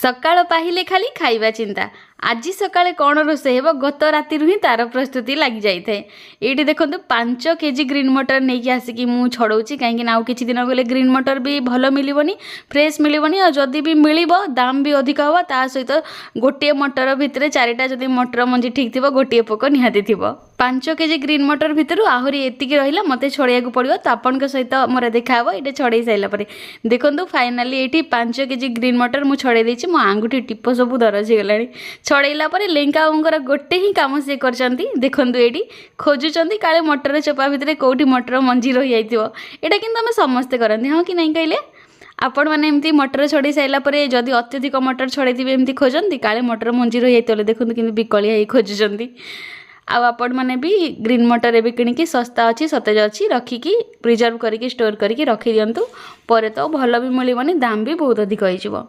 सकाळ पाहिले खाली खाइबा चिंता आज सकाळे कौन रोषे हो गत राति ही तार प्रस्तुति लग जाए ये देखो 5 केजी ग्रीन मटर नहीं आसिक मुझे छड़ाऊँगी कहीं आउ कि दिन गले ग्रीन मटर भी भल मिलबनी फ्रेश मिलबनी और जदि भी मिल दाम भी अधिक हम ता सहित गोटे मटर भितर 4टा जदि मटर मंजी ठीक थी गोटे पोक निहाती थी 5 केजी ग्रीन मटर भितर आहरी एतिक रहा मत छड़ाइया पड़ो तो आपण सहित मोर देखा ये छड़े सारापर देखो फाइनाली ये 5 केजी ग्रीन मटर मुझे छड़े देती मो आंगुठी टिप सब दरज हो गला छड़ेला लेंका बाबूर गोटे ही कम सी कर देखु ये खोजुंट काले मटर चोपा भितर कौटी मटर मंजी रही जाइए यहाँ कि आम समस्ते करते हाँ कि नहीं कहले आपण मैंने एमती मटर छड़े सारापर जदि अत्यधिक मटर छड़े एमती खोजती काले मटर मंजी रही जाइए देखते कि विकलिया खोजुंट आपण मैंने भी ग्रीन मटर एवं किणिकी सस्ता अच्छी सतेज अच्छी रखिकी प्रिजर्व करके स्टोर करके रखी दिंतु पर तो भल भी मिलबनी दाम भी बहुत अधिक हो।